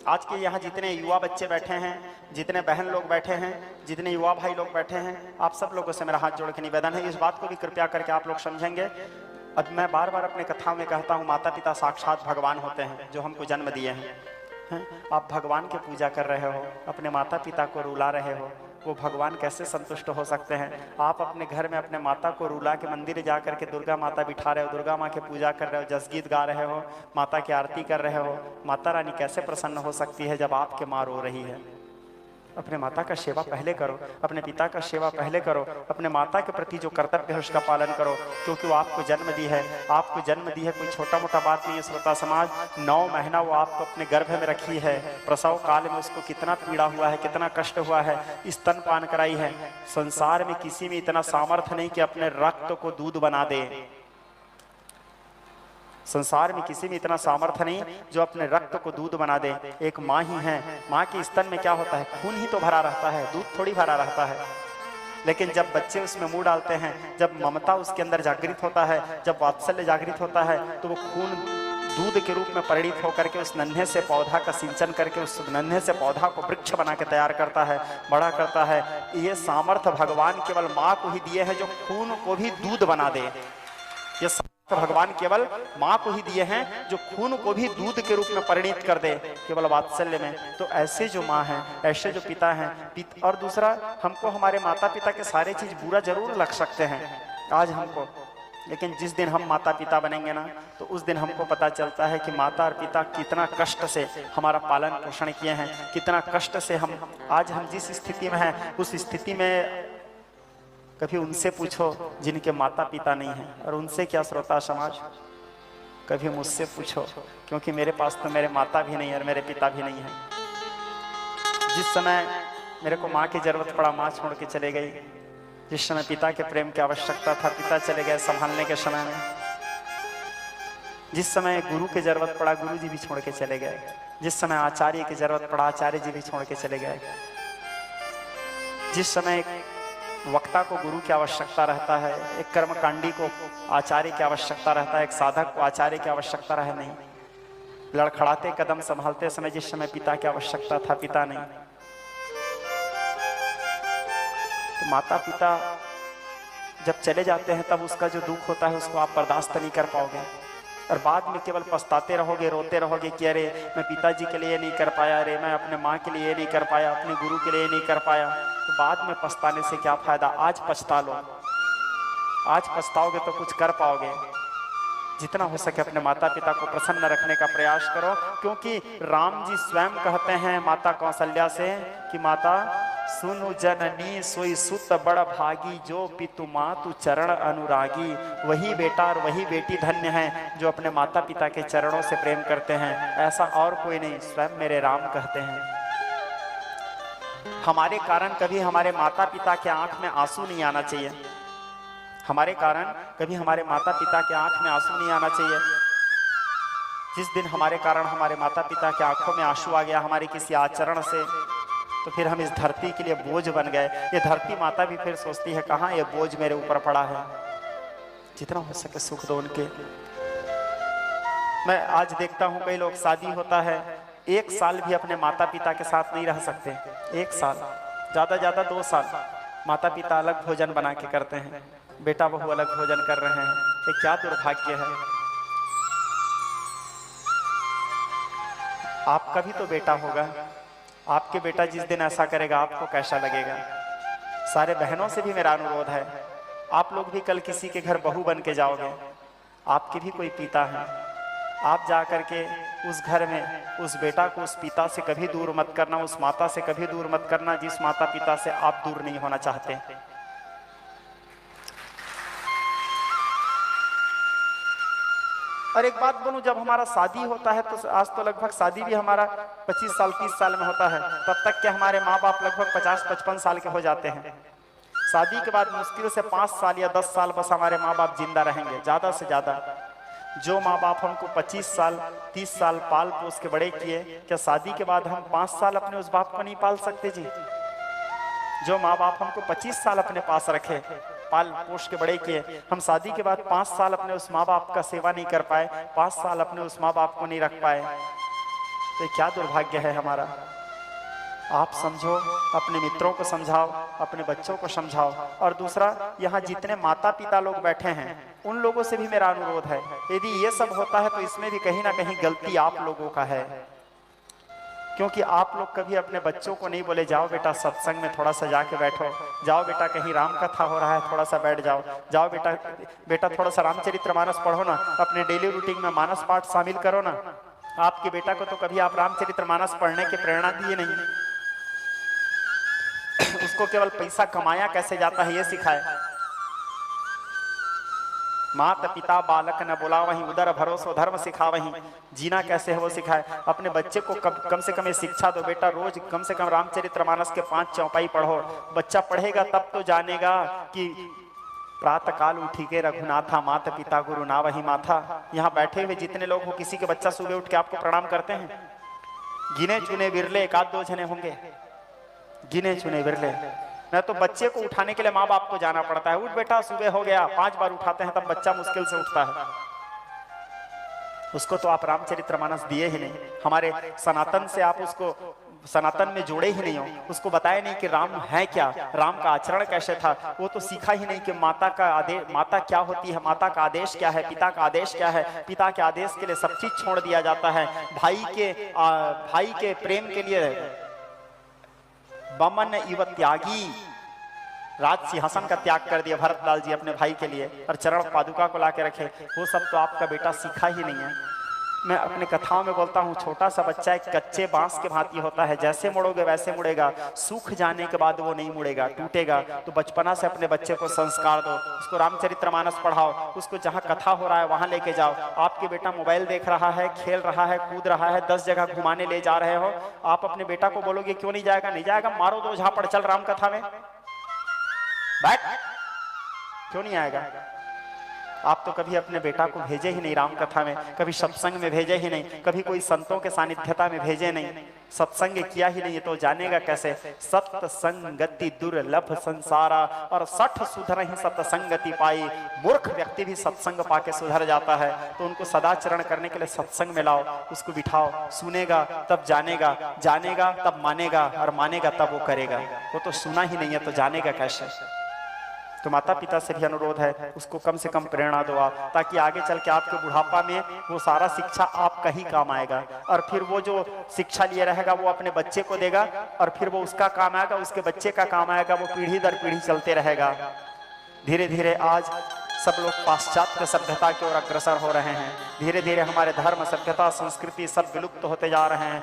आज के यहाँ जितने युवा बच्चे बैठे हैं, जितने बहन लोग बैठे हैं, जितने युवा भाई लोग बैठे हैं, आप सब लोगों से मेरा हाथ जोड़ के निवेदन है, इस बात को भी कृपया करके आप लोग समझेंगे। अब मैं बार बार अपने कथाओं में कहता हूँ, माता पिता साक्षात भगवान होते हैं जो हमको जन्म दिए हैं। आप भगवान की पूजा कर रहे हो, अपने माता पिता को रुला रहे हो, वो भगवान कैसे संतुष्ट हो सकते हैं? आप अपने घर में अपने माता को रुला के मंदिर जा करके दुर्गा माता बिठा रहे हो, दुर्गा माँ की पूजा कर रहे हो, जसगीत गा रहे हो, माता की आरती कर रहे हो, माता रानी कैसे प्रसन्न हो सकती है जब आपके माँ रो रही है? अपने माता का सेवा पहले करो, अपने पिता का सेवा पहले करो, अपने माता के प्रति जो कर्तव्य है उसका पालन करो, क्योंकि वो आपको जन्म दी है। आपको जन्म दी है कोई छोटा मोटा बात नहीं है श्रोता समाज। 9 महीना वो आपको अपने गर्भ में रखी है, प्रसव काल में उसको कितना पीड़ा हुआ है, कितना कष्ट हुआ है, स्तनपान कराई है। संसार में किसी में इतना सामर्थ्य नहीं कि अपने रक्त को दूध बना दे। संसार में किसी में इतना सामर्थ्य नहीं जो अपने रक्त को दूध बना दे। एक माँ ही है। माँ के स्तन में क्या होता है? खून ही तो भरा रहता है, दूध थोड़ी भरा रहता है। लेकिन जब बच्चे उसमें मुंह डालते हैं, जब ममता उसके अंदर जागृत होता है, जब वात्सल्य जागृत होता है, तो वो खून दूध के रूप में परिणित होकर के उस नन्हे से पौधा का सिंचन करके उस नन्हे से पौधा को वृक्ष बना के तैयार करता है, बड़ा करता है। ये सामर्थ्य भगवान केवल माँ को ही दिए है जो खून को भी दूध बना दे। ये भगवान केवल माँ को ही दिए हैं जो खून को भी दूध के रूप में परिणित कर दे, केवल वात्सल्य में। तो ऐसे जो माँ हैं, ऐसे जो पिता हैं, और दूसरा, हमको हमारे माता पिता के सारे चीज बुरा जरूर लग सकते हैं आज हमको, लेकिन जिस दिन हम माता पिता बनेंगे ना, तो उस दिन हमको पता चलता है कि माता और पिता कितना कष्ट से हमारा पालन पोषण किए हैं, कितना कष्ट से हम आज हम जिस स्थिति में हैं, उस स्थिति में कभी उनसे पूछो जिनके माता पिता नहीं हैं। और उनसे क्या श्रोता समाज, कभी मुझसे पूछो, क्योंकि मेरे पास तो मेरे माता भी नहीं है और मेरे पिता भी नहीं है। जिस समय मेरे को माँ की जरूरत पड़ा, माँ छोड़ के चले गई। जिस समय पिता के प्रेम की आवश्यकता था, पिता चले गए संभालने के समय में। जिस समय गुरु की जरूरत पड़ा, गुरु जी भी छोड़ के चले गए। जिस समय आचार्य की जरूरत पड़ा, आचार्य जी भी छोड़ के चले गए। जिस समय वक्ता को गुरु की आवश्यकता रहता है, एक कर्मकांडी को आचार्य की आवश्यकता रहता है, एक साधक को आचार्य की आवश्यकता रहे नहीं। लड़खड़ाते कदम संभालते समय जिस समय पिता की आवश्यकता था, पिता नहीं। तो माता पिता जब चले जाते हैं तब उसका जो दुख होता है उसको आप बर्दाश्त नहीं कर पाओगे, और बाद में केवल पछताते रहोगे, रोते रहोगे कि अरे मैं पिताजी के लिए नहीं कर पाया, अरे मैं अपने माँ के लिए नहीं कर पाया, अपने गुरु के लिए नहीं कर पाया। तो बाद में पछताने से क्या फायदा? आज पछता लो। आज पछताओगे तो कुछ कर पाओगे। जितना हो सके अपने माता पिता को प्रसन्न रखने का प्रयास करो, क्योंकि राम जी स्वयं कहते हैं माता कौशल्या से कि माता सुनु जननी सोई सुत बड़ भागी, जो पितु मातु चरण अनुरागी। वही बेटा और वही बेटी धन्य हैं जो अपने माता पिता के चरणों से प्रेम करते हैं, ऐसा और कोई नहीं। स्वयं मेरे राम कहते हैं। हमारे कारण कभी हमारे माता पिता के आंख में आंसू नहीं आना चाहिए। हमारे कारण कभी हमारे माता पिता के आंख में आंसू नहीं आना चाहिए। जिस दिन हमारे कारण हमारे माता पिता के आंखों में आंसू आ गया हमारे किसी आचरण से, तो फिर हम इस धरती के लिए बोझ बन गए। ये धरती माता भी फिर सोचती है कहाँ ये बोझ मेरे ऊपर पड़ा है। जितना हो सके सुख दो उनके। मैं आज देखता हूँ कई लोग शादी होता है, 1 साल भी अपने माता पिता के साथ नहीं रह सकते। 1 साल, ज्यादा ज्यादा 2 साल। माता पिता अलग भोजन बना के करते हैं, बेटा बहू अलग भोजन कर रहे हैं। ये क्या दुर्भाग्य है। आपका भी तो बेटा होगा, आपके बेटा जिस दिन ऐसा करेगा आपको कैसा लगेगा। सारे बहनों से भी मेरा अनुरोध है, आप लोग भी कल किसी के घर बहू बन के जाओगे, आपके भी कोई पिता है। आप जा करके उस घर में उस बेटा को उस पिता से कभी दूर मत करना, उस माता से कभी दूर मत करना जिस माता पिता से आप दूर नहीं होना चाहते। और एक बात बोलूं, जब हमारा शादी होता है तो आज तो लगभग शादी भी हमारा 25 साल 30 साल में होता है, तब तक के हमारे माँ बाप लगभग 50-55 साल के हो जाते हैं। शादी के बाद मुश्किल से 5 साल या 10 साल बस हमारे माँ बाप जिंदा रहेंगे, ज्यादा से ज्यादा। जो माँ बाप हमको 25 साल 30 साल पाल पोस के बड़े किए, क्या शादी के बाद हम 5 साल अपने उस बाप को नहीं पाल सकते जी? जो माँ बाप हमको 25 साल अपने पास रखे, पाल पोष के बड़े किए, हम शादी के बाद 5 साल अपने उस माँ बाप का सेवा नहीं कर पाए, 5 साल अपने उस माँ बाप को नहीं रख पाए, तो क्या दुर्भाग्य है हमारा। आप समझो, अपने मित्रों को समझाओ, अपने बच्चों को समझाओ। और दूसरा, यहाँ जितने माता पिता लोग बैठे हैं उन लोगों से भी मेरा अनुरोध है, यदि ये सब होता है तो इसमें भी कहीं ना कहीं गलती आप लोगों का है। क्योंकि आप लोग कभी अपने बच्चों को नहीं बोले जाओ बेटा सत्संग में थोड़ा सा जाके बैठो, जाओ बेटा कहीं राम कथा हो रहा है थोड़ा सा बैठ जाओ, जाओ बेटा थोड़ा सा रामचरितमानस पढ़ो ना, अपने डेली रूटीन में मानस पाठ शामिल करो ना। आपके बेटा को तो कभी आप रामचरितमानस पढ़ने की प्रेरणा दिए नहीं, उसको केवल पैसा कमाया कैसे जाता है ये सिखाए। माता पिता बालक न बोला वहीं, उदर भरोसो धर्म सिखा वहीं, जीना कैसे है वो सिखाए। अपने बच्चे को कम से कम ये शिक्षा दो, बेटा रोज कम से कम रामचरितमानस के 5 चौपाई पढ़ो। बच्चा पढ़ेगा तब तो जानेगा कि प्रातः काल उठी के रघुनाथा, माता पिता गुरु ना वही माथा। यहाँ बैठे हुए जितने लोग हो, किसी के बच्चा सुबह उठ के आपको प्रणाम करते हैं? गिने चुने बिरले, 1-2 जने होंगे, गिने चुने बिरले। न तो बच्चे को उठाने के लिए माँ बाप को जाना पड़ता है, उठ बेटा सुबह हो गया, 5 बार उठाते हैं तब बच्चा मुश्किल से उठता है। उसको तो आप रामचरितमानस दिए ही नहीं, हमारे सनातन से आप उसको सनातन में जोड़े ही नहीं हो, उसको बताया नहीं कि राम है क्या, राम का आचरण कैसे था, वो तो सीखा ही नहीं कि माता का आदेश, माता क्या होती है, माता का आदेश क्या है, पिता का आदेश क्या है। पिता के आदेश के लिए सब चीज छोड़ दिया जाता है। भाई के प्रेम के लिए बमन इव त्यागी, राज सिंहासन का त्याग कर दिया भरतलाल जी अपने भाई के लिए, और चरण पादुका को लाके रखे। वो सब तो आपका बेटा सीखा ही नहीं है। मैं अपने कथाओं में बोलता हूँ, छोटा सा बच्चा एक कच्चे बांस के भांति होता है, जैसे मुड़ोगे वैसे मुड़ेगा, सूख जाने के बाद वो नहीं मुड़ेगा, टूटेगा। तो बचपना से अपने बच्चे को संस्कार दो, उसको रामचरितमानस पढ़ाओ, उसको जहाँ कथा हो रहा है वहां लेके जाओ। आपके बेटा मोबाइल देख रहा है, खेल रहा है, कूद रहा है, 10 जगह घुमाने ले जा रहे हो, आप अपने बेटा को बोलोगे क्यों नहीं जाएगा? नहीं जाएगा, मारो 2 झापड़, चल राम कथा में बैठ, क्यों नहीं आएगा? आप तो कभी अपने बेटा को भेजे ही नहीं राम कथा में, कभी सत्संग में भेजे ही नहीं, कभी कोई संतों के सानिध्यता में भेजे नहीं, सत्संग किया ही नहीं, तो जानेगा कैसे? सत्संगति दुर्लभ संसारा, और 60 सुधर ही सत्संगति पाई। मूर्ख व्यक्ति भी सत्संग पाके सुधर जाता है। तो उनको सदाचरण करने के लिए सत्संग में लाओ, उसको बिठाओ, सुनेगा तब जानेगा, जानेगा तब मानेगा, और मानेगा तब वो करेगा। वो तो सुना ही नहीं है तो जानेगा कैसे? तो माता पिता से भी अनुरोध है, उसको कम से कम प्रेरणा दो आप, ताकि आगे चल के आपके बुढ़ापा में वो सारा शिक्षा आपका ही काम आएगा। और फिर वो जो शिक्षा लिए रहेगा वो अपने बच्चे को देगा, और फिर वो उसका काम आएगा, उसके बच्चे का काम आएगा, वो पीढ़ी दर पीढ़ी चलते रहेगा। धीरे धीरे आज सब लोग पाश्चात्य सभ्यता की ओर अग्रसर हो रहे हैं, धीरे धीरे हमारे धर्म, सभ्यता, संस्कृति सब विलुप्त होते जा रहे हैं।